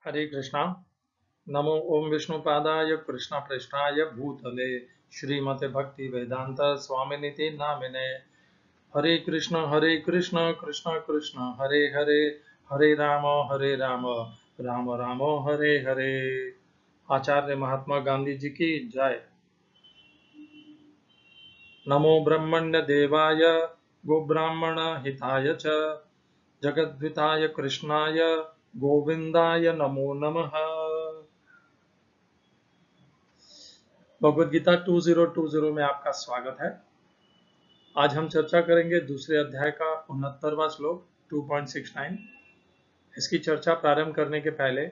हरे कृष्णा। नमो ओम विष्णुपादाय कृष्णपृष्ठाय भूतले श्रीमते भक्ति वेदांत स्वामिनिति नामिने। हरे कृष्ण कृष्ण कृष्ण हरे हरे, हरे राम राम राम हरे हरे। आचार्य महात्मा गांधी जी की जय। नमो ब्रह्मण्य देवाय गोब्राह्मण हिताय च जगद्विताय कृष्णाय गोविंदाय नमो नमः। भगवद गीता 2020 में आपका स्वागत है। आज हम चर्चा करेंगे दूसरे अध्याय का 69वां श्लोक 2.69। इसकी चर्चा प्रारंभ करने के पहले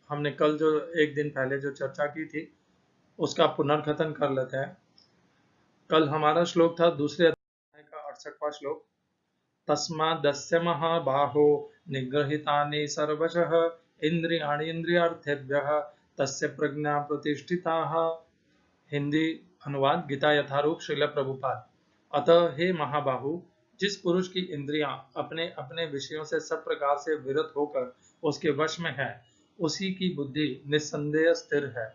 हमने कल जो एक दिन पहले जो चर्चा की थी उसका पुनर्कथन कर लेते हैं। कल हमारा श्लोक था दूसरे अध्याय का 68वां श्लोक। तस्मादस्य महाबाहो निगृहीतानि सर्वशः इंद्रियाणि इंद्रियार्थेभ्यः तस्य प्रज्ञा प्रतिष्ठिताः। हिंदी अनुवाद गीता यथारूप श्रील प्रभुपाद। अतः हे महाबाहु, जिस पुरुष की इंद्रियां अपने अपने विषयों से सब प्रकार से विरत होकर उसके वश में है, उसी की बुद्धि निस्संदेह स्थिर है।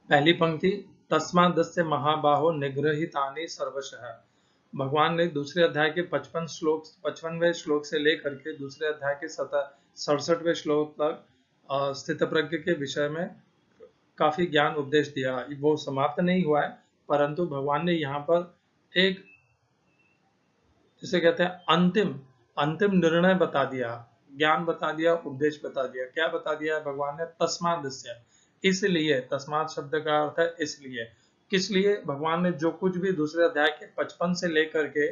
पहली पंक्ति, तस्मादस्य महाबाहो निगृहीतानि सर्वशः। भगवान ने दूसरे अध्याय के 55वें श्लोक से लेकर के दूसरे अध्याय के 67वें श्लोक तक स्थित प्रज्ञ के विषय में काफी ज्ञान उपदेश दिया। वो समाप्त नहीं हुआ है, परंतु भगवान ने यहाँ पर एक, जिसे कहते हैं अंतिम निर्णय बता दिया, ज्ञान बता दिया, उपदेश बता दिया। क्या बता दिया है भगवान ने? तस्मादस्य, इसलिए। तस्माद शब्द का अर्थ है इसलिए। किस लिए? भगवान ने जो कुछ भी दूसरे अध्याय के 55 से लेकर के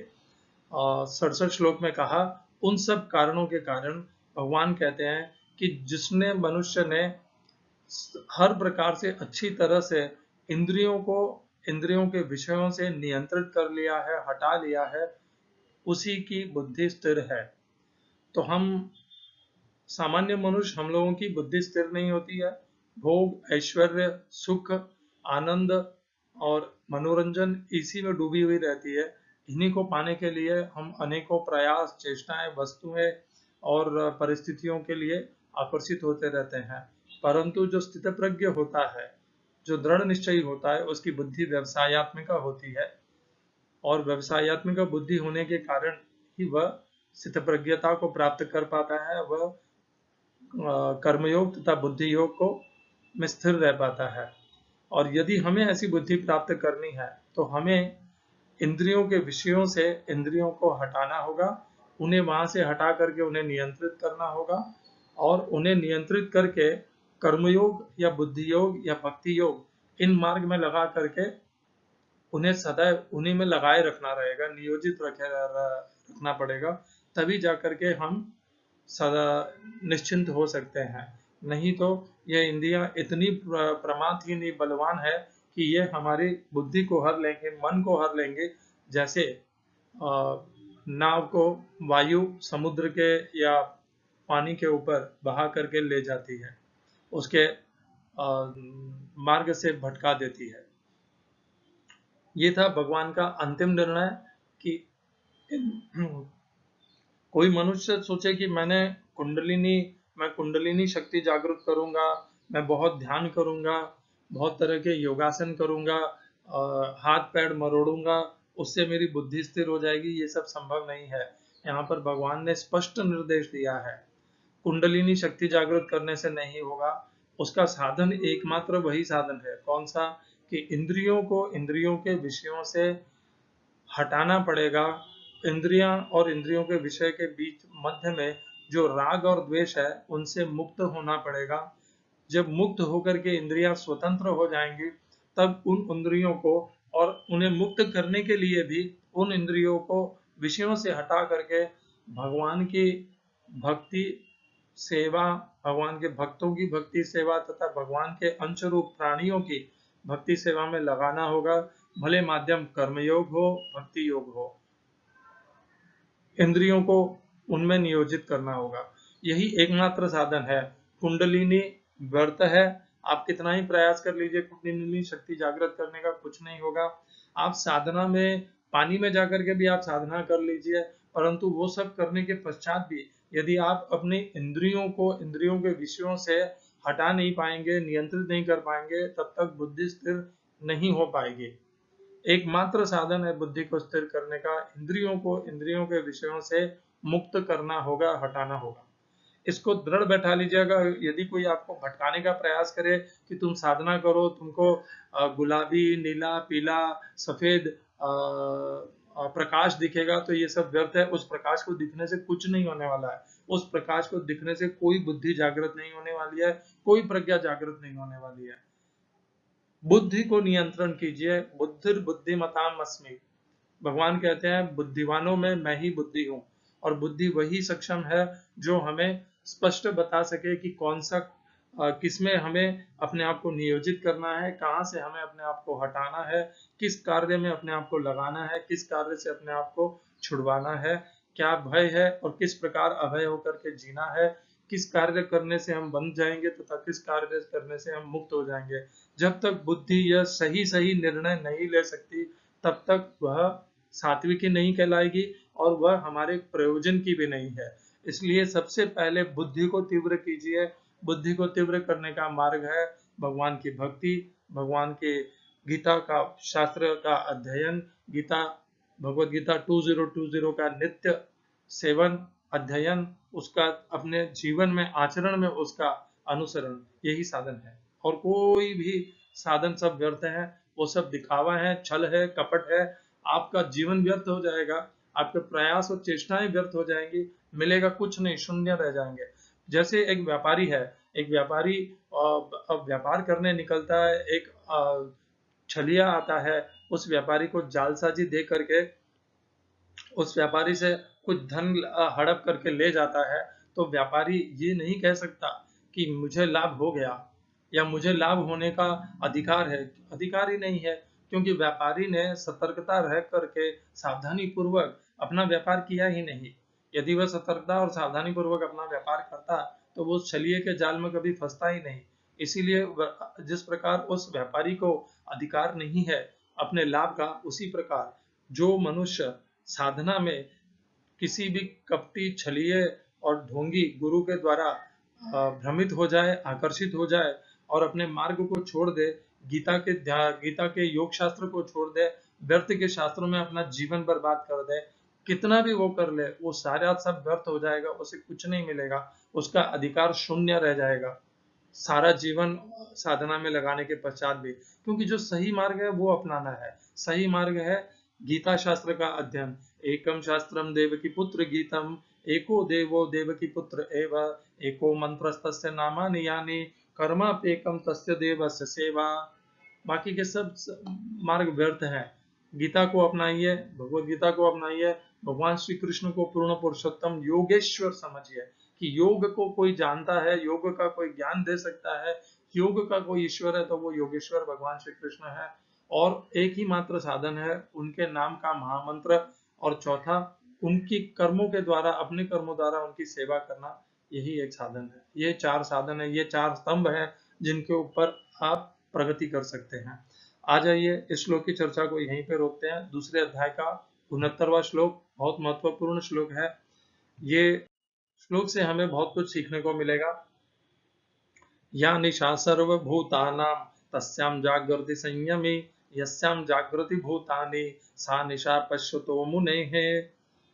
67 श्लोक में कहा, उन सब कारणों के कारण भगवान कहते हैं कि जिसने मनुष्य ने हर प्रकार से अच्छी तरह से इंद्रियों के विषयों से नियंत्रित कर लिया है, हटा लिया है, उसी की बुद्धि स्थिर है। तो हम सामान्य मनुष्य, हम लोगों की बुद्धि स्थिर नहीं होती है। भोग, ऐश्वर्य, सुख, आनंद और मनोरंजन इसी में डूबी हुई रहती है। इन्हीं को पाने के लिए हम अनेकों प्रयास, चेष्टाएं, वस्तुएं और परिस्थितियों के लिए आकर्षित होते रहते हैं। परंतु जो स्थितप्रज्ञ होता है, जो दृढ़ निश्चयी होता है, उसकी बुद्धि व्यवसायत्मिका होती है, और व्यवसायत्मिका बुद्धि होने के कारण ही वह स्थितप्रज्ञता को प्राप्त कर पाता है। वह कर्मयोग तथा बुद्धि योग को में स्थिर रह पाता है। और यदि हमें ऐसी बुद्धि प्राप्त करनी है तो हमें इंद्रियों के विषयों से इंद्रियों को हटाना होगा, उन्हें वहां से हटा करके उन्हें नियंत्रित करना होगा, और उन्हें नियंत्रित करके कर्मयोग या बुद्धि योग या भक्ति योग इन मार्ग में लगा करके उन्हें सदैव उन्हीं में लगाए रखना रहेगा, नियोजित रखना पड़ेगा। तभी जाकर के हम सदा निश्चिंत हो सकते हैं। नहीं तो ये इंद्रियां इतनी प्रमादहीन बलवान है कि ये हमारी बुद्धि को हर लेंगे, मन को हर लेंगे। जैसे नाव को वायु समुद्र के या पानी के ऊपर बहा करके ले जाती है, उसके मार्ग से भटका देती है। ये था भगवान का अंतिम निर्णय कि कोई मनुष्य सोचे कि मैं कुंडलिनी शक्ति जागृत करूंगा, मैं बहुत ध्यान करूंगा, बहुत तरह के योगासन करूंगा, हाथ पैर मरोड़ूंगा, उससे मेरी बुद्धि स्थिर हो जाएगी। ये सब संभव नहीं है। यहाँ पर भगवान ने स्पष्ट निर्देश दिया है, कुंडलिनी शक्ति जागृत करने से नहीं होगा। उसका साधन एकमात्र वही साधन है। कौन सा? कि इंद्रियों को इंद्रियों के विषयों से हटाना पड़ेगा। इंद्रियां और इंद्रियों के विषय के बीच मध्य में जो राग और द्वेष है, उनसे मुक्त होना पड़ेगा। जब मुक्त होकर के इंद्रियां स्वतंत्र हो जाएंगी, तब उन इंद्रियों को, और उन्हें मुक्त करने के लिए भी उन इंद्रियों को विषयों से हटा करके भगवान की भक्ति सेवा, भगवान के भक्तों की भक्ति सेवा तथा भगवान के अंश रूप प्राणियों की भक्ति सेवा में लगाना होगा। भले माध्यम कर्मयोग हो, भक्ति योग हो, इंद्रियों को उनमें नियोजित करना होगा। यही एकमात्र साधन है। कुंडलिनी व्यर्थ है। आप कितना ही प्रयास कर लीजिए, कुंडलिनी शक्ति जागृत करने का कुछ नहीं होगा। आप साधना में, पानी में जाकर के भी आप साधना कर लीजिए, परंतु वो सब करने के पश्चात भी यदि आप अपनी इंद्रियों के विषयों से हटा नहीं पाएंगे, नियंत्रित नहीं कर पाएंगे, तब तक बुद्धि स्थिर नहीं हो पाएगी। एकमात्र साधन है बुद्धि को स्थिर करने का, इंद्रियों के विषयों से मुक्त करना होगा, हटाना होगा। इसको दृढ़ बैठा लीजिएगा। यदि कोई आपको भटकाने का प्रयास करे कि तुम साधना करो, तुमको गुलाबी, नीला, पीला, सफेद प्रकाश दिखेगा, तो ये सब व्यर्थ है। उस प्रकाश को दिखने से कुछ नहीं होने वाला है। उस प्रकाश को दिखने से कोई बुद्धि जागृत नहीं होने वाली है, कोई प्रज्ञा जागृत नहीं होने वाली है। बुद्धि को नियंत्रण कीजिए। बुद्धिर बुद्धिमताम अस्मि। भगवान कहते हैं बुद्धिवानों में मैं ही बुद्धि हूँ। और बुद्धि वही सक्षम है जो हमें स्पष्ट बता सके कि कौन सा किसमें हमें अपने आप को नियोजित करना है, कहाँ से हमें अपने आप को हटाना है, किस कार्य में अपने आप को लगाना है, किस कार्य से अपने आप को छुड़वाना है, क्या भय है और किस प्रकार अभय होकर के जीना है, किस कार्य करने से हम बंध जाएंगे तथा किस कार्य करने से हम मुक्त हो जाएंगे। जब तक बुद्धि यह सही सही निर्णय नहीं ले सकती, तब तक वह सात्विकी नहीं कहलाएगी और वह हमारे प्रयोजन की भी नहीं है। इसलिए सबसे पहले बुद्धि को तीव्र कीजिए। बुद्धि को तीव्र करने का मार्ग है भगवान की भक्ति, भगवान के गीता का शास्त्र का अध्ययन, भगवत गीता 2020 का नित्य सेवन, अध्ययन, उसका अपने जीवन में, आचरण में उसका अनुसरण, यही साधन है। और कोई भी साधन सब व्यर्थ है, वो सब दिखावा है, छल है, कपट है। आपका जीवन व्यर्थ हो जाएगा, आपके प्रयास और चेष्टाएं व्यर्थ हो जाएंगी, मिलेगा कुछ नहीं, शून्य रह जाएंगे। जैसे एक व्यापारी है, एक व्यापारी व्यापार करने निकलता है, एक छलिया आता है, उस व्यापारी को जालसाजी दे करके उस व्यापारी से कुछ धन हड़प करके ले जाता है, तो व्यापारी ये नहीं कह सकता कि मुझे लाभ हो गया या मुझे लाभ होने का अधिकार है। अधिकार ही नहीं है, क्योंकि व्यापारी ने सतर्कता रह करके सावधानी पूर्वक अपना व्यापार किया ही नहीं। यदि वह सतर्कता और सावधानी पूर्वक अपना व्यापार करता, तो वो छलिए के जाल में कभी फंसता ही नहीं। इसीलिए जिस प्रकार उस व्यापारी को अधिकार नहीं है अपने लाभ का, उसी प्रकार जो मनुष्य साधना में किसी भी कपटी, छलिए और ढोंगी गुरु के द्वारा भ्रमित हो जाए, आकर्षित हो जाए और अपने मार्ग को छोड़ दे, गीता के योग शास्त्र को छोड़ दे, व्यर्थ के शास्त्रों में अपना जीवन बर्बाद कर दे, कितना भी वो कर ले, वो सारा सब व्यर्थ हो जाएगा, उसे कुछ नहीं मिलेगा, उसका अधिकार शून्य रह जाएगा सारा जीवन साधना में लगाने के पश्चात भी। क्योंकि जो सही मार्ग है वो अपनाना है। सही मार्ग है गीता शास्त्र का अध्ययन। एकम शास्त्रम देवकी पुत्र गीतम, एको देवो देवकी पुत्र एव, एको मंत्रस्तस्य नामानि यानि, कर्माप्येकम तस्य देवस्य सेवा। बाकी के सब मार्ग व्यर्थ हैं। गीता को अपनाइए, भगवत गीता को अपनाइए, भगवान श्री कृष्ण को पूर्ण पुरुषोत्तम योगेश्वर समझिए कि योग को कोई जानता है, योग का कोई ज्ञान दे सकता है, योग का कोई ईश्वर है, तो वो योगेश्वर भगवान श्री कृष्ण है। और एक ही मात्र साधन है उनके नाम का महामंत्र, और चौथा उनकी कर्मों के द्वारा, अपने कर्मों द्वारा उनकी सेवा करना, यही एक साधन है। ये चार साधन है, ये चार स्तंभ है जिनके ऊपर आप प्रगति कर सकते हैं। आ जाइए इस श्लोक की चर्चा को यहीं पे रोकते हैं। दूसरे अध्याय का 69वां श्लोक बहुत महत्वपूर्ण श्लोक है। ये श्लोक से हमें बहुत कुछ सीखने को मिलेगा। या निशा सर्वभूतानां तस्यां जागृति संयमी, यस्यां जागृति भूतानि सा निशा पश्यतो मुनेः।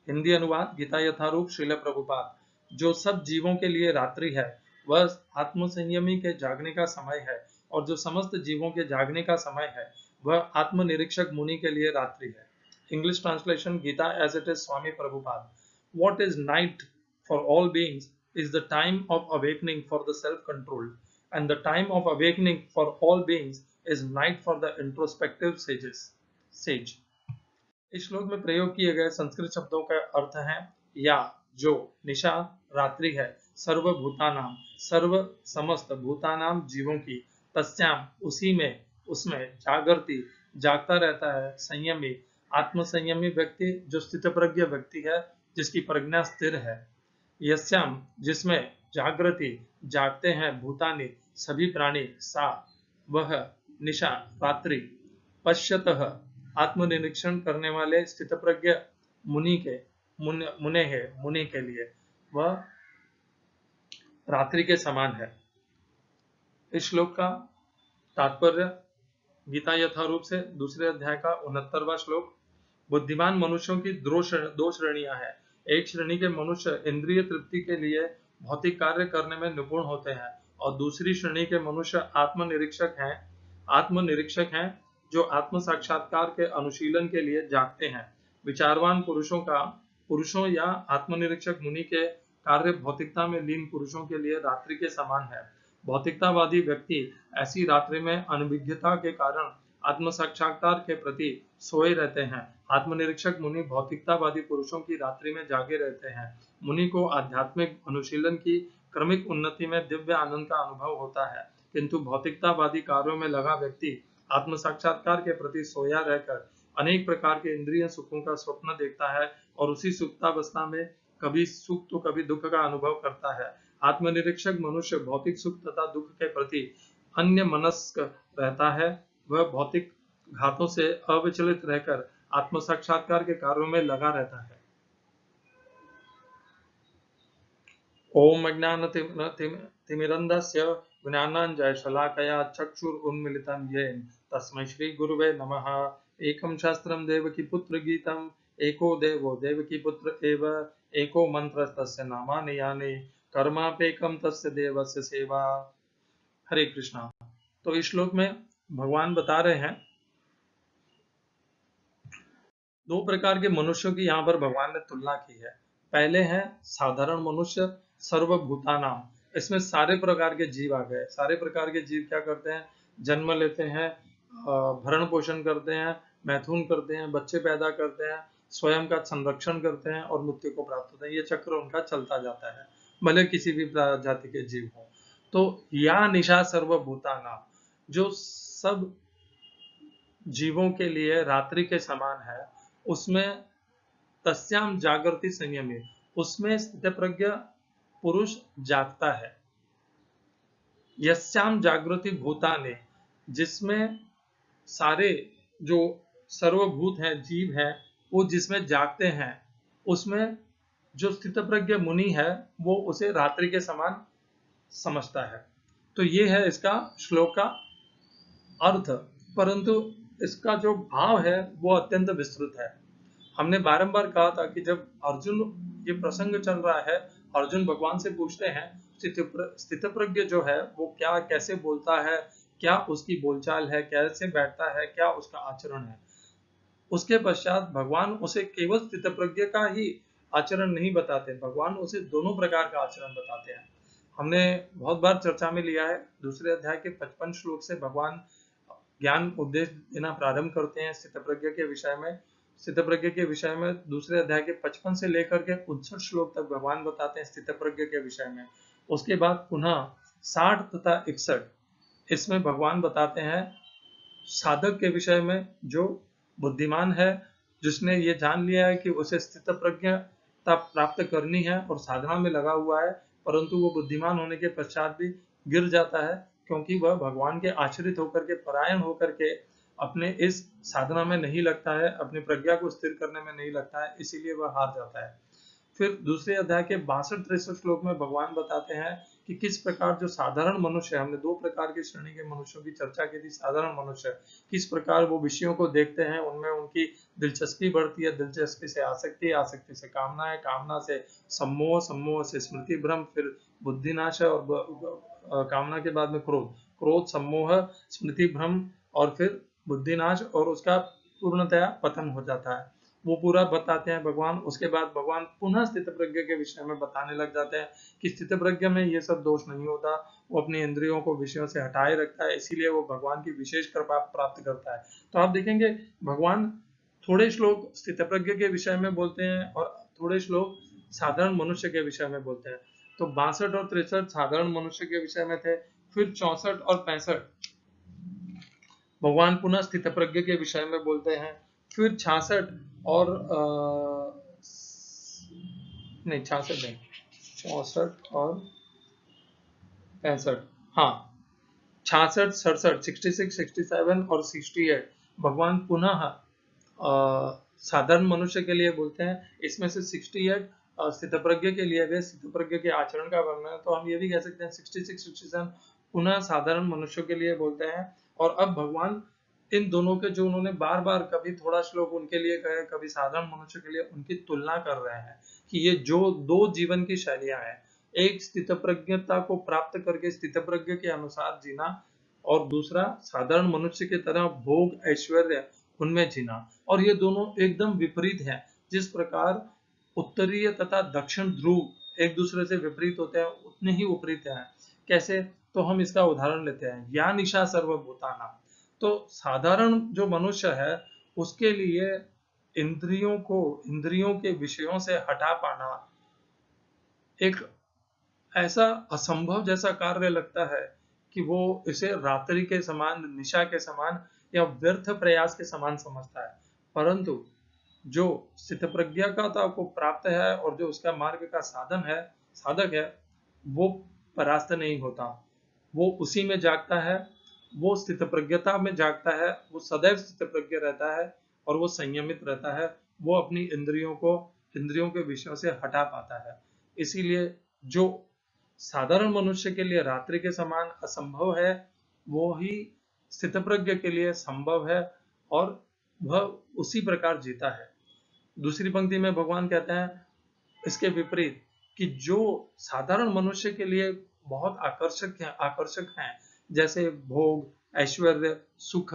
हिंदी अनुवाद गीता यथारूप श्रील प्रभुपाद। जो सब जीवों के लिए रात्रि है, वह आत्म संयमी के जागने का समय है, और जो समस्त जीवों के जागने का समय है, वह आत्मनिरीक्षक मुनि के लिए रात्रि है। English translation Gita as it is Swami Prabhupada. What is night for all beings is the time of awakening for the self-control, and the time of awakening for all beings is night for the introspective sage. इस श्लोक में प्रयोग किए गए संस्कृत शब्दों का अर्थ है या, जो, निशा, रात्रि है, सर्वभूतानाम, सर्व समस्त भूतानाम जीवों की, तस्याम उसी में, उसमें, जागृति जागता रहता है, संयमी आत्म संयमी व्यक्ति जो स्थितप्रज्ञ व्यक्ति है, जिसकी प्रज्ञा स्थिर है, यस्याम जिसमें, जागृति जागते हैं, भूतानि सभी प्राणी, सा वह, निशा रात्रि, पश्यतः आत्मनिरीक्षण करने वाले स्थितप्रज्ञ मुनि के, मुनि के लिए, वह रात्रि के समान है। इस श्लोक का तात्पर्य गीता यथारूप से दूसरे अध्याय का 69वां श्लोक। बुद्धिमान मनुष्यों की दो श्रेणियां हैं। एक श्रेणी के मनुष्य इंद्रिय तृप्ति के लिए भौतिक कार्य करने में निपुण होते हैं और दूसरी श्रेणी के मनुष्य आत्मनिरीक्षक हैं जो आत्म साक्षात्कार के अनुशीलन के लिए जागते हैं। विचारवान पुरुषों या आत्मनिरीक्षक मुनि के कार्य भौतिकता में लीन पुरुषों के लिए रात्रि के समान है। भौतिकतावादी व्यक्ति ऐसी रात्रि में अनभिज्ञता के कारण आत्म साक्षात्कार के प्रति सोए रहते हैं। आत्मनिरीक्षक मुनि भौतिकतावादी पुरुषों की रात्रि में जागे रहते हैं। मुनि को आध्यात्मिक अनुशीलन की क्रमिक उन्नति में दिव्य आनंद का अनुभव होता है, किंतु भौतिकतावादी कार्यों में लगा व्यक्ति आत्म साक्षात्कार के प्रति सोया रहकर अनेक प्रकार के इंद्रिय सुखों का स्वप्न देखता है और उसी सुप्तावस्था में कभी सुख तो कभी दुख का अनुभव करता है। आत्मनिरीक्षक मनुष्य भौतिक सुख तथा दुख के प्रति अन्य मनस्क रहता है। वह भौतिक घातों से अविचलित रहकर आत्म साक्षात्कार के कार्यों में लगा रहता है। ओम अज्ञानतिमिरन्धस्य ज्ञानाञ्जनशलाकया चक्षुरुन्मीलितं येन तस्मै श्री गुरुवे नमः। एकं शास्त्रं देवकीपुत्र गीतम् एको देवो देवकीपुत्र एव एको मंत्रस्तस्य नामानि यानि कर्मापेकं तस्य देवस्य सेवा। हरे कृष्णा। तो इस श्लोक में भगवान बता रहे हैं दो प्रकार के मनुष्यों की यहाँ पर भगवान ने तुलना की है। पहले है साधारण मनुष्य सर्वभूतानाम। इसमें सारे प्रकार के जीव आ गए। सारे प्रकार के जीव क्या करते हैं? जन्म लेते हैं, भरण पोषण करते हैं, मैथुन करते हैं, बच्चे पैदा करते हैं, स्वयं का संरक्षण करते हैं और मृत्यु को प्राप्त होते हैं। ये चक्र उनका चलता जाता है, भले किसी भी जाति के जीव हो। तो या निशा सर्वभूतानाम, जो सब जीवों के लिए रात्रि के समान है, उसमें तस्याम जागृति संयमी, उसमें स्थितप्रज्ञ पुरुष जागता है। यस्याम जागृति भूतानि, जिसमें सारे जो सर्वभूत हैं, जीव हैं, वो जिसमें जागते हैं, उसमें जो स्थितप्रज्ञ मुनि है वो उसे रात्रि के समान समझता है। तो ये है इसका श्लोक का अर्थ, परंतु इसका जो भाव है वो अत्यंत विस्तृत है। हमने बारंबार कहा था कि जब अर्जुन, ये प्रसंग चल रहा है, अर्जुन भगवान से पूछते हैं स्थितप्रज्ञ जो है वो क्या, कैसे बोलता है, क्या उसकी बोलचाल है, कैसे बैठता है, क्या उसका आचरण है। उसके पश्चात भगवान उसे केवल स्थितप्रज्ञ का ही आचरण नहीं बताते, भगवान उसे दोनों प्रकार का आचरण बताते हैं। हमने बहुत बार चर्चा में लिया है, दूसरे अध्याय के 55 श्लोक से भगवान ज्ञान उपदेश देना प्रारंभ करते हैं स्थितप्रज्ञ के विषय में। स्थितप्रज्ञ के विषय में दूसरे अध्याय के 55 से लेकर के 59 श्लोक तक भगवान बताते हैं स्थितप्रज्ञ के विषय में। उसके बाद पुनः 60 तथा 61 इसमें भगवान बताते हैं साधक के विषय में, जो बुद्धिमान है, जिसने ये जान लिया है कि उसे स्थितप्रज्ञता प्राप्त करनी है और साधना में लगा हुआ है, परंतु वो बुद्धिमान होने के पश्चात भी गिर जाता है, क्योंकि वह भगवान के आश्रित होकर के, परायण होकर के अपने इस साधना में नहीं लगता है, अपनी प्रज्ञा को स्थिर करने में नहीं लगता है, इसीलिए वह हार जाता है। फिर दूसरे अध्याय के 62-63 श्लोक में भगवान बताते हैं कि किस प्रकार जो साधारण मनुष्य, हमने दो प्रकार की श्रेणी के मनुष्यों की चर्चा की थी। साधारण मनुष्य किस प्रकार वो विषयों को देखते हैं, उनमें उनकी दिलचस्पी बढ़ती है, दिलचस्पी से आसक्ति, आसक्ति से कामना है, कामना से सम्मोह, सम्मोह से स्मृति भ्रम, फिर बुद्धिनाश और कामना के बाद में क्रोध, क्रोध, सम्मोह, स्मृति भ्रम और फिर बुद्धिनाश, और उसका पूर्णतया पतन हो जाता है। वो पूरा बताते हैं भगवान। उसके बाद भगवान पुनः स्थितप्रज्ञ के विषय में बताने लग जाते हैं कि स्थितप्रज्ञ में ये सब दोष नहीं होता, वो अपनी इंद्रियों को विषयों से हटाए रखता है, इसीलिए वो भगवान की विशेष कृपा प्राप्त करता है। तो आप देखेंगे भगवान थोड़े श्लोक स्थितप्रज्ञ के विषय में बोलते हैं और थोड़े श्लोक साधारण मनुष्य के विषय में बोलते हैं। तो 62 और 63 साधारण मनुष्य के विषय में थे, फिर 64 और 65 भगवान पुनः स्थितप्रज्ञ के विषय में बोलते हैं, फिर 66 और 64 और 65, हाँ 66, 67, 66, 67 और 68 भगवान पुनः साधारण मनुष्य के लिए बोलते हैं। इसमें से 68 स्थितप्रज्ञ के लिए वे स्थितप्रज्ञ के आचरण का वर्णन है, तो हम ये भी कह सकते हैं 66 67 पुनः साधारण मनुष्यों के लिए बोलते हैं। और अब भगवान इन दोनों के जो उन्होंने बार बार कभी थोड़ा श्लोक उनके लिए कहे, कभी साधारण मनुष्य के लिए, उनकी तुलना कर रहे हैं कि ये जो दो जीवन की शैलियां हैं, एक स्थितप्रज्ञता को प्राप्त करके स्थितप्रज्ञ के अनुसार जीना, और दूसरा साधारण मनुष्य की तरह भोग ऐश्वर्य उनमें जीना। और ये दोनों एकदम विपरीत हैं। जिस प्रकार उत्तरीय तथा दक्षिण ध्रुव एक दूसरे से विपरीत होते हैं, उतने ही विपरीत हैं। कैसे? तो हम इसका उदाहरण लेते हैं, या निशा सर्वभूतानां। तो साधारण जो मनुष्य है उसके लिए इंद्रियों के विषयों से हटा पाना एक ऐसा असंभव जैसा कार्य लगता है कि वो इसे रात्रि के समान, निशा के समान या व्यर्थ प्रयास के समान समझता है। परंतु जो स्थितप्रज्ञता को प्राप्त है और जो उसका मार्ग का साधक है, वो परास्त नहीं होता। वो उसी में जागता है, वो स्थितप्रज्ञता में जागता है, वो सदैव स्थितप्रज्ञ रहता है और वो संयमित रहता है। वो अपनी इंद्रियों के विषयों से हटा पाता है। इसीलिए जो साधारण मनुष्य के लिए रात्रि के समान असंभव है, वो ही स्थितप्रज्ञ के लिए संभव है, और वह उसी प्रकार जीता है। दूसरी पंक्ति में भगवान कहते हैं इसके विपरीत कि जो साधारण मनुष्य के लिए बहुत आकर्षक हैं, जैसे भोग, ऐश्वर्य, सुख,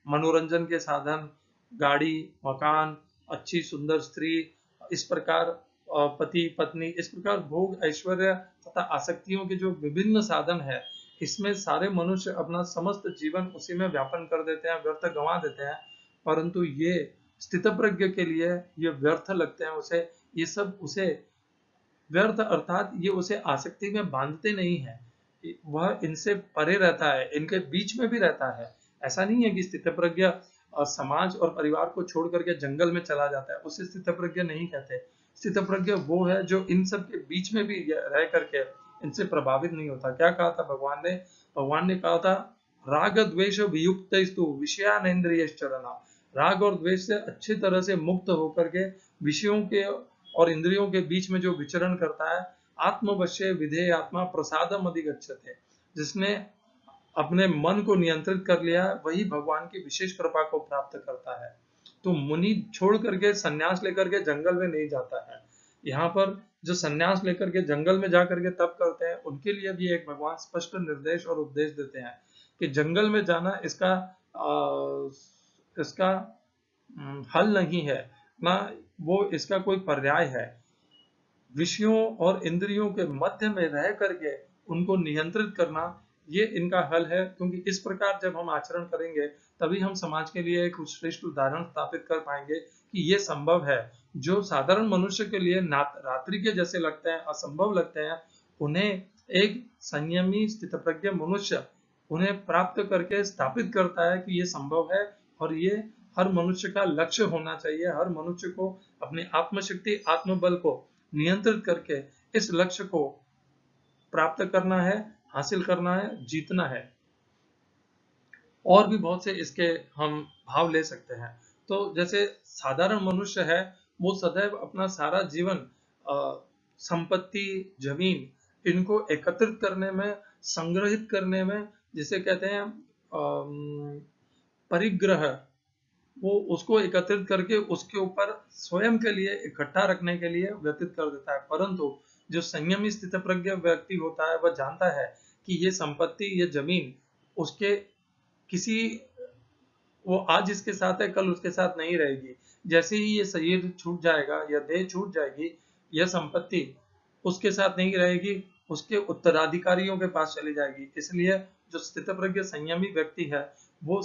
मनोरंजन के साधन, गाड़ी, मकान, अच्छी सुंदर स्त्री, इस प्रकार पति पत्नी, इस प्रकार भोग, ऐश्वर्य तथा आसक्तियों के जो विभिन्न साधन है, इसमें सारे मनुष्य अपना समस्त जीवन उसी में व्यापन कर देते हैं, व्यर्थ गंवा देते हैं। परंतु ये स्थितप्रज्ञ के लिए ये व्यर्थ लगते हैं उसे। ये सब उसे व्यर्थ अर्थात ये उसे आसक्ति में बांधते नहीं है, वह इनसे परे रहता है, इनके बीच में भी रहता है। ऐसा नहीं है कि स्थितप्रज्ञ समाज और परिवार को छोड़ करके जंगल में चला जाता है, उसे स्थितप्रज्ञ नहीं कहते। स्थितप्रज्ञ वो है जो इन सब के बीच में भी रह करके इनसे प्रभावित नहीं होता। क्या कहा था भगवान ने कहा था, राग द्वेष वियुक्तस्तु विषयानेन्द्रियश्चरन्। राग और द्वेष से अच्छी तरह से मुक्त होकर के विषयों के और इंद्रियों के बीच में जो विचरण करता है, आत्मवश्य विधेय आत्मा प्रसादम अधिगच्छते। जिसने अपने मन को नियंत्रित कर लिया, वही भगवान की विशेष कृपा को प्राप्त करता है। तो मुनि छोड़ करके संन्यास लेकर के जंगल में नहीं जाता है। यहाँ पर जो संन्यास लेकर के जंगल में जाकर के तप करते हैं, उनके लिए भी एक भगवान स्पष्ट निर्देश और उपदेश देते हैं कि जंगल में जाना इसका हल नहीं है, ना वो इसका कोई पर्याय है। विषयों और इंद्रियों के मध्य में रह करके उनको नियंत्रित करना, ये इनका हल है। क्योंकि इस प्रकार जब हम आचरण करेंगे, तभी हम समाज के लिए एक उत्कृष्ट उदाहरण स्थापित कर पाएंगे कि ये संभव है। जो साधारण मनुष्य के लिए रात्रि के जैसे लगते हैं, असंभव लगते हैं, उन्हें एक संयमी स्थितप्रज्ञ मनुष्य उन्हें प्राप्त करके स्थापित करता है कि ये संभव है। और ये हर मनुष्य का लक्ष्य होना चाहिए। हर मनुष्य को अपनी आत्मशक्ति, आत्मबल को नियंत्रित करके इस लक्ष्य को प्राप्त करना है, हासिल करना है, जीतना है। और भी बहुत से इसके हम भाव ले सकते हैं। तो जैसे साधारण मनुष्य है, वो सदैव अपना सारा जीवन संपत्ति, जमीन, इनको एकत्रित करने में, संग्रहित करने में, जिसे कहते हैं परिग्रह, वो उसको एकत्रित करके उसके ऊपर स्वयं के लिए इकट्ठा रखने के लिए व्यतीत कर देता है। परंतु जो संयमी स्थितप्रज्ञ व्यक्ति होता है, वह जानता है कि ये संपत्ति, ये जमीन उसके किसी, वो आज इसके साथ है, कल उसके साथ नहीं रहेगी। जैसे ही ये शरीर छूट जाएगा या देह छूट जाएगी, यह संपत्ति उसके साथ नहीं रहेगी, उसके उत्तराधिकारियों के पास चली जाएगी। इसलिए जो स्थितप्रज्ञ संयमी व्यक्ति है, वो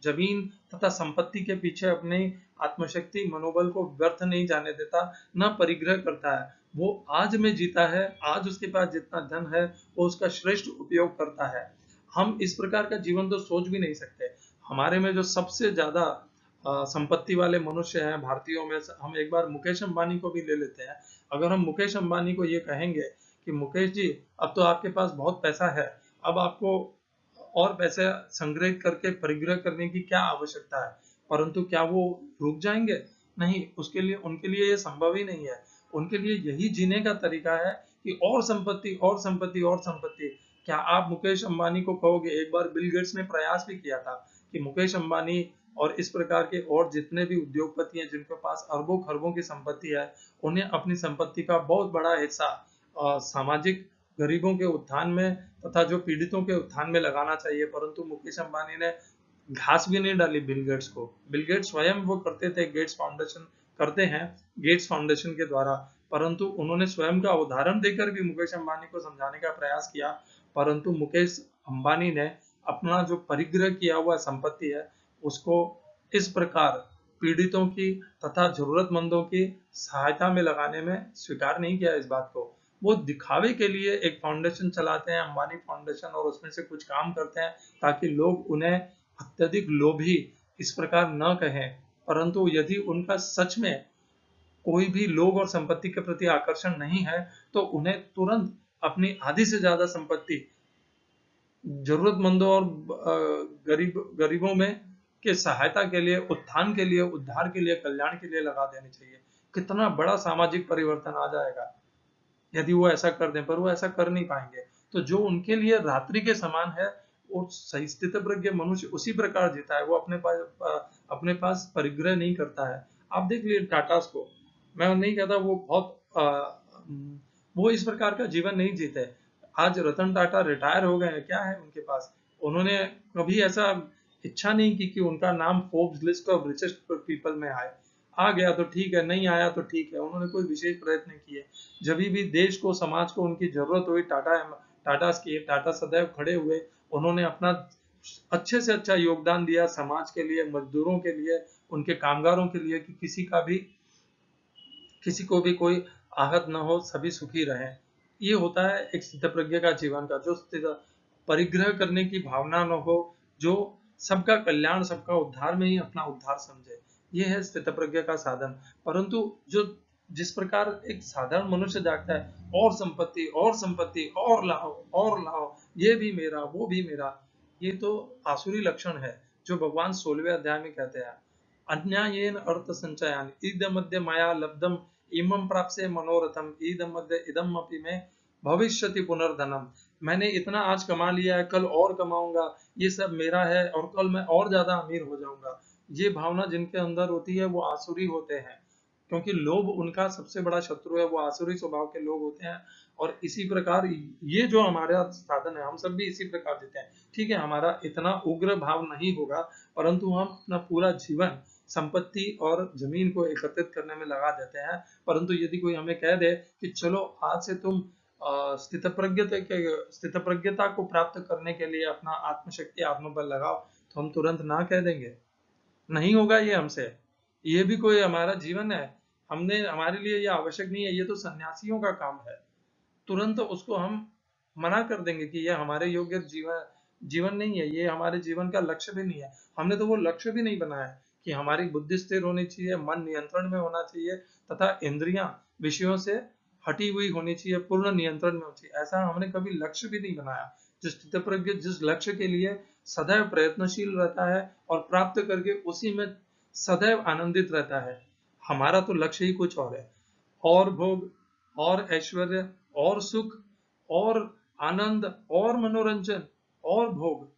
जमीन तथा संपत्ति के पीछे अपने आत्मशक्ति, मनोबल को व्यर्थ नहीं जाने देता, न परिग्रह करता है। वो आज में जीता है, आज उसके पास जितना धन है वो उसका श्रेष्ठ उपयोग करता है। हम इस प्रकार का जीवन तो सोच भी नहीं सकते। हमारे में जो सबसे ज्यादा संपत्ति वाले मनुष्य हैं भारतीयों में, हम एक बार मुकेश अंबानी को भी ले लेते हैं। अगर हम मुकेश अंबानी को ये कहेंगे कि मुकेश जी, अब तो आपके पास बहुत पैसा है, अब आपको और पैसे संग्रहित करके परिग्रह करने की क्या आवश्यकता है, परंतु क्या वो रुक जाएंगे? नहीं, उनके लिए ये संभव ही नहीं है। उनके लिए यही जीने का तरीका है कि और संपत्ति और संपत्ति और संपत्ति। क्या आप मुकेश अंबानी को कहोगे? एक बार बिल गेट्स ने प्रयास भी किया था कि मुकेश अंबानी और इस प्रकार के और जितने भी उद्योगपति हैं जिनके पास अरबों खरबों की संपत्ति है, उन्हें अपनी संपत्ति का बहुत बड़ा हिस्सा सामाजिक गरीबों के उत्थान में तथा जो पीड़ितों के उत्थान में लगाना चाहिए, परंतु मुकेश अंबानी ने घास भी नहीं डाली बिल गेट्स को। बिल गेट्स स्वयं वो करते थे, गेट्स फाउंडेशन करते हैं गेट्स फाउंडेशन के द्वारा, परंतु उन्होंने स्वयं का उदाहरण देकर भी मुकेश अंबानी को समझाने का प्रयास किया, परंतु मुकेश अंबानी ने अपना जो परिग्रह किया हुआ संपत्ति है उसको इस प्रकार पीड़ितों की तथा जरूरतमंदों की सहायता में लगाने में स्वीकार नहीं किया इस बात को। वो दिखावे के लिए एक फाउंडेशन चलाते हैं, अंबानी फाउंडेशन, और उसमें से कुछ काम करते हैं ताकि लोग उन्हें अत्यधिक लोभी इस प्रकार न कहें, परंतु यदि उनका सच में कोई भी लोभ और संपत्ति के प्रति आकर्षण नहीं है तो उन्हें तुरंत अपनी आधी से ज्यादा संपत्ति जरूरतमंदों और गरीबों में के सहायता के लिए, उत्थान के लिए, उद्धार के लिए, कल्याण के लिए लगा देनी चाहिए। कितना बड़ा सामाजिक परिवर्तन आ जाएगा यदि वो ऐसा कर दें, पर वो ऐसा कर नहीं पाएंगे। तो जो उनके लिए रात्रि के समान है, वो सही स्थित प्रज्ञ मनुष्य उसी प्रकार जीता है। वो अपने पास परिग्रह नहीं करता है। आप देख लीजिए टाटास को, मैं नहीं कहता वो वो इस प्रकार का जीवन नहीं जीते। आज रतन टाटा रिटायर हो गए हैं, क्या है उनके पास? उन्होंने कभी ऐसा इच्छा नहीं की कि उनका नाम Forbes list of richest people में आए। आ गया तो ठीक है, नहीं आया तो ठीक है, उन्होंने कोई विशेष प्रयत्न नहीं किए। जब भी देश को, समाज को उनकी जरूरत हुई, टाटा सदैव खड़े हुए। उन्होंने अपना अच्छे से अच्छा योगदान दिया समाज के लिए, मजदूरों के लिए, उनके कामगारों के लिए, कि किसी को भी कोई आहत न हो, सभी सुखी रहें। ये होता है एक स्थितप्रज्ञ का जीवन का, जो परिग्रह करने की भावना न हो, जो सबका कल्याण, सबका उद्धार में ही अपना उद्धार समझे। ये है स्थितप्रज्ञ का साधन। परंतु जो जिस प्रकार एक साधारण मनुष्य जागता है, और संपत्ति और संपत्ति और लाओ, ये भी मेरा वो भी मेरा, ये तो आसुरी लक्षण है, जो भगवान 16वें अध्याय में कहते हैं, अन्यायेन अर्थ संचयान इदमद्य मया लब्धम इमं प्राप्से मनोरथम इदमद्य इदम अपि में भविष्यति पुनर्धनम। मैंने इतना आज कमा लिया है, कल और कमाऊंगा, ये सब मेरा है और कल मैं और ज्यादा अमीर हो जाऊंगा। ये भावना जिनके अंदर होती है वो आसुरी होते हैं, क्योंकि लोभ उनका सबसे बड़ा शत्रु है। वो आसुरी स्वभाव के लोग होते हैं। और इसी प्रकार ये जो हमारा साधन है, हम सब भी इसी प्रकार देते हैं। ठीक है, हमारा इतना उग्र भाव नहीं होगा, परंतु हम अपना पूरा जीवन संपत्ति और जमीन को एकत्रित करने में लगा देते हैं। परंतु यदि कोई हमें कह दे कि चलो आज से तुम स्थितप्रज्ञता को प्राप्त करने के लिए अपना आत्मशक्ति, आत्मबल लगाओ, तो हम तुरंत ना कह देंगे। नहीं होगा ये हमसे। ये भी कोई हमारा जीवन है, हमारे लिए ये आवश्यक नहीं है, ये तो सन्यासियों का काम है। तुरंत उसको हम मना कर देंगे कि ये हमारे योग्य जीवन नहीं है, ये हमारे जीवन का लक्ष्य भी नहीं है। हमने तो वो लक्ष्य भी नहीं बनाया कि हमारी बुद्धि स्थिर होनी चाहिए, मन नियंत्रण में होना चाहिए, तथा इंद्रियां विषयों से हटी हुई होनी चाहिए, पूर्ण नियंत्रण में होनी चाहिए। ऐसा हमने कभी लक्ष्य भी नहीं बनाया। जो स्थितप्रज्ञ जिस लक्ष्य के लिए सदैव प्रयत्नशील रहता है और प्राप्त करके उसी में सदैव आनंदित रहता है, हमारा तो लक्ष्य ही कुछ और है। और भोग और ऐश्वर्य और सुख और आनंद और मनोरंजन और भोग,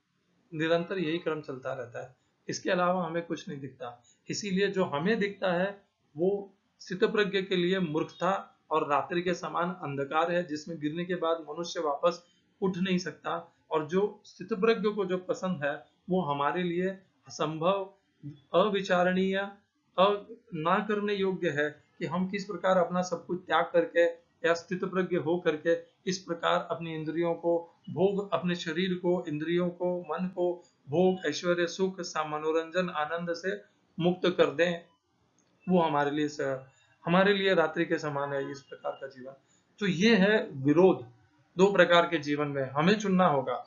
निरंतर यही क्रम चलता रहता है। इसके अलावा हमें कुछ नहीं दिखता। इसीलिए जो हमें दिखता है वो स्थितप्रज्ञ के लिए मूर्खता और रात्रि के समान अंधकार है, जिसमें गिरने के बाद मनुष्य वापस उठ नहीं सकता। और जो स्थितप्रज्ञ को जो पसंद है वो हमारे लिए असंभव, अविचारणीय, ना करने योग्य है कि हम किस प्रकार अपना सब कुछ त्याग करके या स्थितप्रज्ञ हो करके इस प्रकार अपनी इंद्रियों को, भोग, अपने शरीर को, इंद्रियों को, मन को भोग, ऐश्वर्य, सुख, मनोरंजन, आनंद से मुक्त कर दें। वो हमारे लिए रात्रि के समान है इस प्रकार का जीवन। तो ये है विरोध दो प्रकार के जीवन में। हमें चुनना होगा।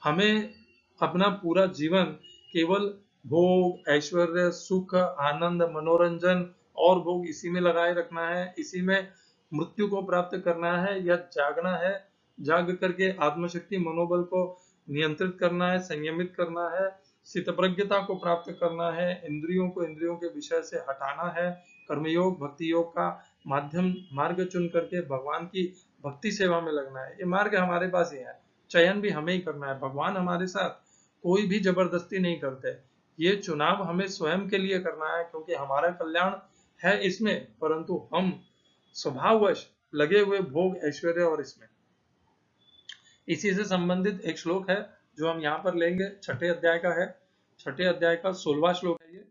हमें अपना पूरा जीवन केवल भोग, ऐश्वर्य, सुख, आनंद, मनोरंजन और भोग इसी में लगाए रखना है, इसी में मृत्यु को प्राप्त करना है, या जागना है, जाग करके आत्मशक्ति, मनोबल को नियंत्रित करना है, संयमित करना है, स्थितप्रज्ञता को प्राप्त करना है, इंद्रियों को इंद्रियों के विषय से हटाना है, कर्मयोग, भक्ति योग का माध्यम मार्ग चुन करके भगवान की भक्ति सेवा में लगना है। ये मार्ग हमारे पास ही है, चयन भी हमें ही करना है। भगवान हमारे साथ कोई भी जबरदस्ती नहीं करते। ये चुनाव हमें स्वयं के लिए करना है, क्योंकि हमारा कल्याण है इसमें, परंतु हम स्वभाववश लगे हुए भोग ऐश्वर्य और इसमें। इसी से संबंधित एक श्लोक है जो हम यहाँ पर लेंगे, छठे अध्याय का है। छठे अध्याय का 16वां श्लोक है ये।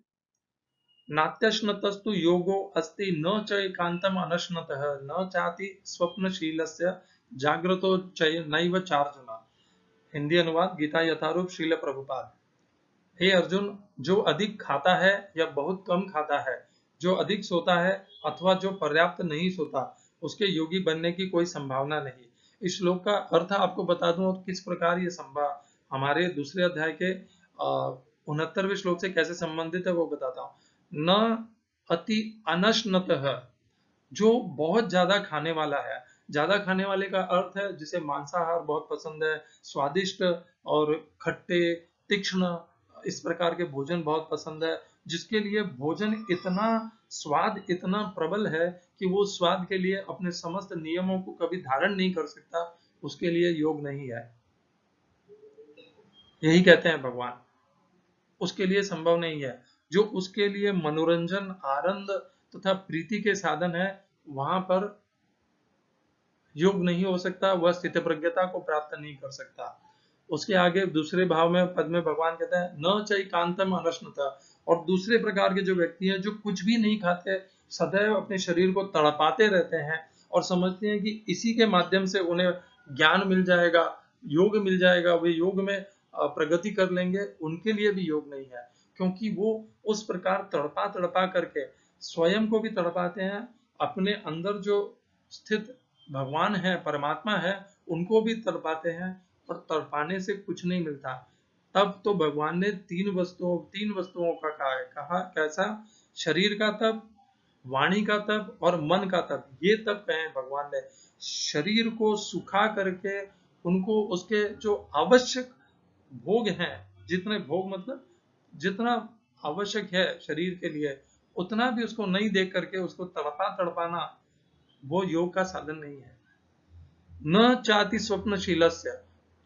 नात्यश्नतस्तु योगो अस्ति न च एकांतम अनश्नतः न चाति स्वप्नशीलस्य जाग्रतो चय नैव चार्जुन। हिंदी अनुवाद गीता यथारूप श्रील प्रभुपाद। हे अर्जुन, जो अधिक खाता है या बहुत कम खाता है, जो अधिक सोता है अथवा जो पर्याप्त नहीं सोता, उसके योगी बनने की कोई संभावना नहीं। इस श्लोक का अर्थ आपको बता दूं और किस प्रकार ये संभव हमारे दूसरे अध्याय के 69वें श्लोक से कैसे संबंधित है वो बताता हूँ। न अति अनश्नतः, जो बहुत ज्यादा खाने वाला है। ज्यादा खाने वाले का अर्थ है जिसे मांसाहार बहुत पसंद है, स्वादिष्ट और खट्टे तीक्ष्ण इस प्रकार के भोजन बहुत पसंद है, जिसके लिए भोजन इतना स्वाद इतना प्रबल है कि वो स्वाद के लिए अपने समस्त नियमों को कभी धारण नहीं कर सकता, उसके लिए योग नहीं है। यही कहते हैं भगवान, उसके लिए संभव नहीं है। जो उसके लिए मनोरंजन आनंद तथा प्रीति के साधन है, वहां पर योग नहीं हो सकता, वह स्थित प्रज्ञता को प्राप्त नहीं कर सकता। उसके आगे दूसरे भाव में पद में भगवान कहते हैं न चैकांतम अनश्नता, और दूसरे प्रकार के जो व्यक्ति हैं जो कुछ भी नहीं खाते, सदैव अपने शरीर को तड़पाते रहते हैं और समझते हैं कि इसी के माध्यम से उन्हें ज्ञान मिल जाएगा, योग मिल जाएगा, वे योग में प्रगति कर लेंगे, उनके लिए भी योग नहीं है। क्योंकि वो उस प्रकार तड़पा तड़पा करके स्वयं को भी तड़पाते हैं, अपने अंदर जो स्थित भगवान है परमात्मा है उनको भी तड़पाते हैं, और तड़पाने से कुछ नहीं मिलता। तब तो भगवान ने तीन वस्तुओं का कहा कैसा? शरीर का तप, वाणी का तप और मन का तप। ये तप कहे भगवान ने। शरीर को सुखा करके उनको उसके जो आवश्यक भोग हैं, जितने भोग मतलब जितना आवश्यक है शरीर के लिए, उतना भी उसको नहीं देख करके उसको तड़पाना, वो योग का साधन नहीं है। न चाति स्वप्नशीलस्य,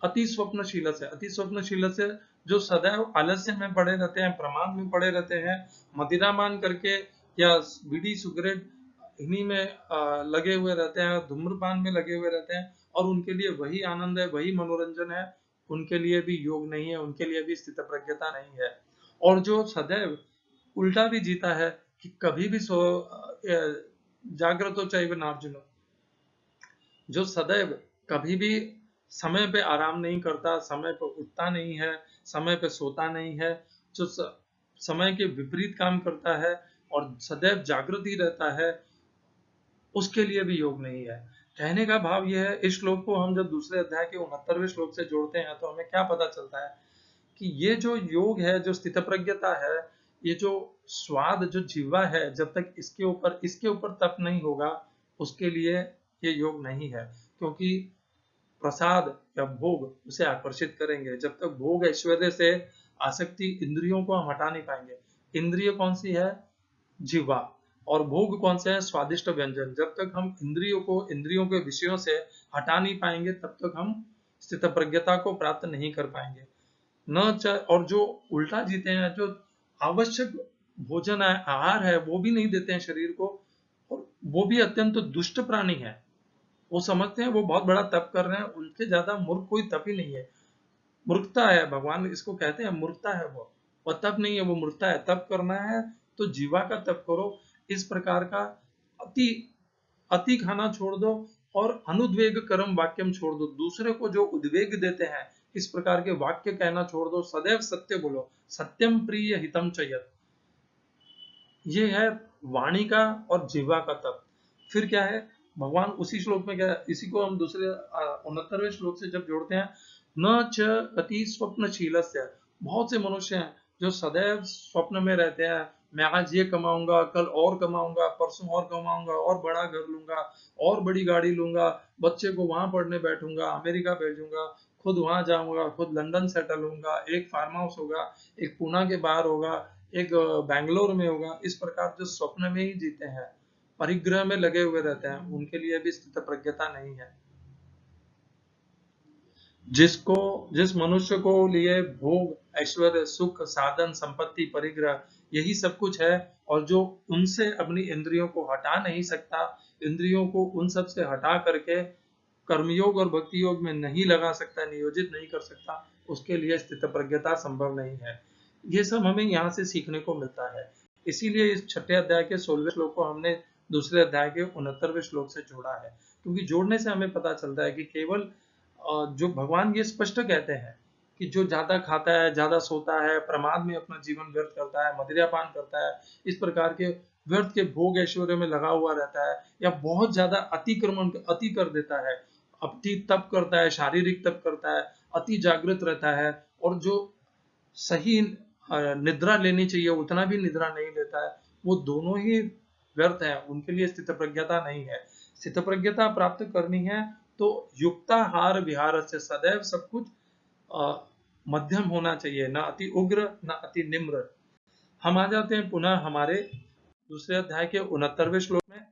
अति स्वप्नशीलस्य जो सदैव आलस्य में पड़े रहते हैं, प्रमाद में पड़े रहते हैं, मदिरा मान करके या बीड़ी सिगरेट इन्हीं में लगे हुए रहते हैं, धूम्रपान में लगे हुए रहते हैं, और उनके लिए वही आनंद है, वही मनोरंजन है, उनके लिए भी योग नहीं है, उनके लिए भी स्थित प्रज्ञता नहीं है। और जो सदैव उल्टा भी जीता है कि कभी भी जागृतो चैव नार्जुन, जो सदैव कभी भी समय पे आराम नहीं करता, समय पे उठता नहीं है, समय पे सोता नहीं है, जो समय के विपरीत काम करता है और सदैव जागृत ही रहता है, उसके लिए भी योग नहीं है। कहने का भाव यह है, इस श्लोक को हम जब दूसरे अध्याय के 69वें श्लोक से जोड़ते हैं तो हमें क्या पता चलता है कि ये जो योग है, जो स्थित प्रज्ञता है, ये जो स्वाद जो जीवा है, जब तक इसके ऊपर तप नहीं होगा, उसके लिए ये योग नहीं है। क्योंकि प्रसाद या भोग उसे आकर्षित करेंगे। जब तक भोग ऐश्वर्य से आसक्ति, इंद्रियों को हम हटा नहीं पाएंगे। इंद्रिय कौन सी है? जीवा। और भोग कौन से है? स्वादिष्ट व्यंजन। जब तक हम इंद्रियों के विषयों से हटा नहीं पाएंगे, तब तक हम स्थित प्रज्ञता को प्राप्त नहीं कर पाएंगे। और जो उल्टा जीते हैं, जो आवश्यक भोजन है, आहार है, वो भी नहीं देते हैं शरीर को, और वो भी अत्यंत दुष्ट प्राणी है। वो समझते हैं वो बहुत बड़ा तप कर रहे हैं, उनके ज्यादा मूर्ख कोई तप ही नहीं है। मूर्खता है, भगवान इसको कहते हैं मूर्खता है। वो तप नहीं है, वो मूर्खता है। तप करना है तो जीवा का तप करो। इस प्रकार का अति अति खाना छोड़ दो और अनुद्वेग कर्म वाक्यम छोड़ दो। दूसरे को जो उद्वेग देते हैं इस प्रकार के वाक्य कहना छोड़ दो। सदैव सत्य बोलो, सत्यम प्रिय हितम चयत। ये है वाणी का और जीवा का तप। फिर क्या है भगवान उसी श्लोक में क्या है, इसी को हम दूसरे 69वें श्लोक से जब जोड़ते हैं, न च अति स्वप्नशीलस्य, बहुत से मनुष्य हैं जो सदैव स्वप्न में रहते हैं। मैं आज ये कमाऊंगा, कल और कमाऊंगा, परसों और कमाऊंगा, और बड़ा घर लूंगा, और बड़ी गाड़ी लूंगा, बच्चे को वहां पढ़ने बैठूंगा, अमेरिका भेजूंगा, खुद वहां जाऊंगा, खुद लंदन सेटल होऊंगा, एक फार्म हाउस होगा, एक पुणे के बाहर होगा, एक बैंगलोर में होगा। इस प्रकार जो स्वप्न में ही जीते हैं, परिग्रह में लगे हुए रहते हैं, उनके लिए भी स्थित प्रज्ञता नहीं है। जिस मनुष्य को लिए भोग, ऐश्वर्य, सुख, साधन, संपत्ति, परिग्रह यही सब कुछ है, और जो उनसे अपनी इंद्रियों को हटा नहीं सकता, इंद्रियों को उन सब से हटा करके कर्मयोग और भक्ति योग में नहीं लगा सकता, नियोजित नहीं कर सकता, उसके लिए स्थित प्रज्ञता संभव नहीं है। ये सब हमें यहाँ से सीखने को मिलता है। इसीलिए इस छठे अध्याय के 16वें श्लोक को हमने दूसरे अध्याय के 69वें श्लोक से जोड़ा है, क्योंकि जोड़ने से हमें पता चलता है कि केवल जो भगवान ये स्पष्ट कहते हैं कि जो ज्यादा खाता है, ज्यादा सोता है, प्रमाद में अपना जीवन व्यर्थ करता है, मदिरापान करता है, इस प्रकार के व्यर्थ के भोग ऐश्वर्य में लगा हुआ रहता है, या बहुत ज्यादा अति कर देता है, अति तप करता है, शारीरिक तप करता है, अति जागृत रहता है, और जो सही निद्रा लेनी चाहिए उतना भी निद्रा नहीं लेता है, वो दोनों ही व्यर्थ है, उनके लिए स्थित प्रज्ञता नहीं है। स्थित प्रज्ञता प्राप्त करनी है तो युक्ताहार विहार से सदैव सब कुछ मध्यम होना चाहिए, ना अति उग्र ना अति निम्र। हम आ जाते हैं पुनः हमारे दूसरे अध्याय के 69वें श्लोक में।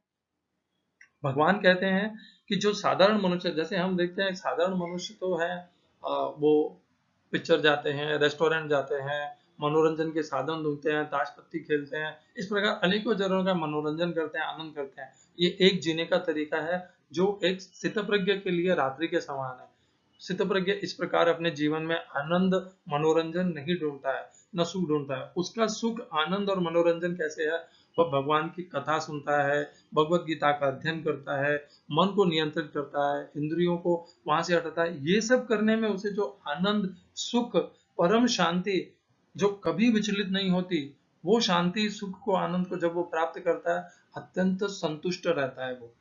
भगवान कहते हैं कि जो साधारण मनुष्य, जैसे हम देखते हैं साधारण मनुष्य तो है, वो पिक्चर जाते हैं, रेस्टोरेंट जाते हैं, मनोरंजन के साधन ढूंढते हैं, ताश पत्ती खेलते हैं, इस प्रकार अनेकों जगहों का मनोरंजन करते हैं, आनंद करते हैं। ये एक जीने का तरीका है जो एक स्थितप्रज्ञ के लिए रात्रि के समान है। स्थितप्रज्ञ इस प्रकार अपने जीवन में आनंद मनोरंजन नहीं ढूंढता है, न सुख ढूंढता है। उसका सुख आनंद और मनोरंजन कैसे है? वह भगवान की कथा सुनता है, भगवत गीता का अध्ययन करता है, मन को नियंत्रित करता है, इंद्रियों को वहां से हटाता है। ये सब करने में उसे जो आनंद, सुख, परम शांति जो कभी विचलित नहीं होती, वो शांति, सुख को, आनंद को जब वो प्राप्त करता है, अत्यंत संतुष्ट रहता है वो।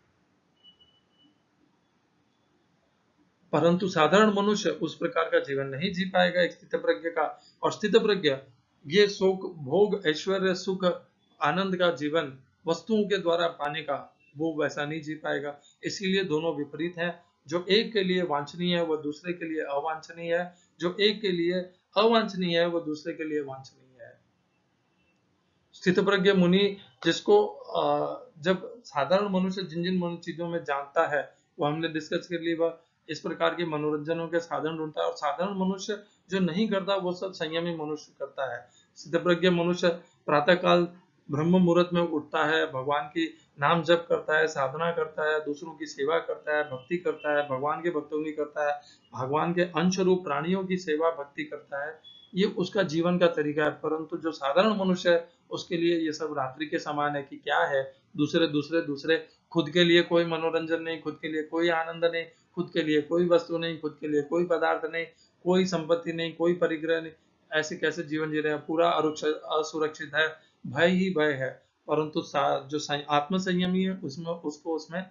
परंतु साधारण मनुष्य उस प्रकार का जीवन नहीं जी पाएगा एक स्थित प्रज्ञ का। और स्थित प्रज्ञ ये सुख, भोग, ऐश्वर्य, सुख, आनंद का जीवन वस्तुओं के द्वारा पाने का, वो वैसा नहीं जी पाएगा। इसीलिए दोनों विपरीत हैं। जो एक के लिए वांछनीय है वह दूसरे के लिए अवांछनीय है, जो एक के लिए अवांछनीय है वह दूसरे के लिए वांछनीय है। स्थित प्रज्ञ मुनि जिसको जब साधारण मनुष्य जिन जिन चीजों में जानता है वो हमने डिस्कस कर ली, वह इस प्रकार के मनोरंजनों के साधन ढूंढता है। और साधारण मनुष्य जो नहीं करता वो सब संयमी मनुष्य करता है। स्थित प्रज्ञ मनुष्य प्रातः काल ब्रह्म मुहूर्त में उठता है, भगवान की नाम जप करता है, साधना करता है, दूसरों की सेवा करता है, भक्ति करता है, भगवान के भक्तों की करता है, भगवान के अंश रूप प्राणियों की सेवा भक्ति करता है। ये उसका जीवन का तरीका है। परंतु जो साधारण मनुष्य है उसके लिए ये सब रात्रि के समान है कि क्या है, दूसरे दूसरे दूसरे, खुद के लिए कोई मनोरंजन नहीं, खुद के लिए कोई आनंद नहीं, खुद के लिए कोई वस्तु नहीं, खुद के लिए कोई पदार्थ नहीं, कोई संपत्ति नहीं, कोई परिग्रह नहीं। ऐसे कैसे जीवन जी रहे हैं? पूरा असुरक्षित है, भय ही भय है। परंतु जो आत्म संयमी है उसमें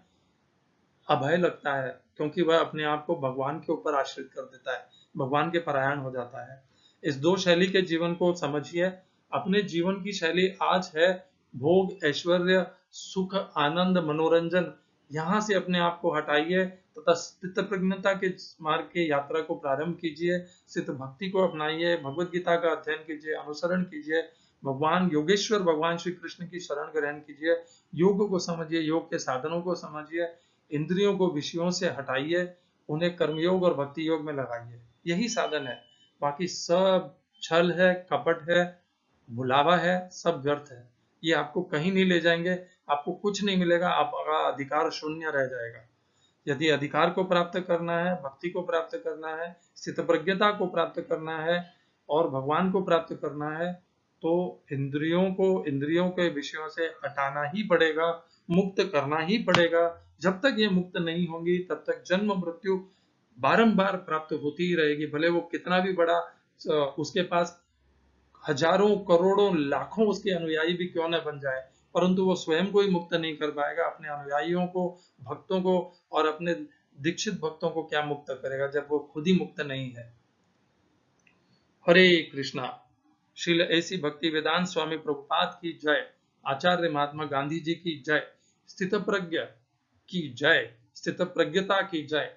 अभय लगता है, क्योंकि वह अपने आप को भगवान के ऊपर आश्रित कर देता है, भगवान के परायण हो जाता है। इस दो शैली के जीवन को समझिए। अपने जीवन की शैली आज है भोग, ऐश्वर्य, सुख, आनंद, मनोरंजन। यहाँ से अपने आप को हटाइए तथा स्थित प्रज्ञता के मार्ग की यात्रा को प्रारंभ कीजिए। स्थित भक्ति को अपनाइए, भगवत गीता का अध्ययन कीजिए, अनुसरण कीजिए, भगवान योगेश्वर भगवान श्री कृष्ण की शरण ग्रहण कीजिए, योग को समझिए, योग के साधनों को समझिए, इंद्रियों को विषयों से हटाइए, उन्हें कर्मयोग और भक्ति योग में लगाइए। यही साधन है। बाकी सब छल है, कपट है, भुलावा है, सब व्यर्थ है। ये आपको कहीं नहीं ले जाएंगे, आपको कुछ नहीं मिलेगा, आपका अधिकार शून्य रह जाएगा। यदि अधिकार को प्राप्त करना है, भक्ति को प्राप्त करना है, स्थित प्रज्ञता को प्राप्त करना है और भगवान को प्राप्त करना है, तो इंद्रियों के विषयों से हटाना ही पड़ेगा, मुक्त करना ही पड़ेगा। जब तक ये मुक्त नहीं होंगी तब तक जन्म मृत्यु बारंबार प्राप्त होती ही रहेगी। भले वो कितना भी बड़ा उसके पास हजारों करोड़ों लाखों उसके अनुयायी भी क्यों न बन जाए, परंतु वो स्वयं को ही मुक्त नहीं कर पाएगा। अपने अनुयायियों को, भक्तों को और अपने दीक्षित भक्तों को क्या मुक्त करेगा जब वो खुद ही मुक्त नहीं है। हरे कृष्णा। श्रील ऐसी भक्ति वेदांत स्वामी प्रभुपाद की जय, आचार्य महात्मा गांधी जी की जय, स्थित प्रज्ञ की जय, स्थित प्रज्ञता की जय।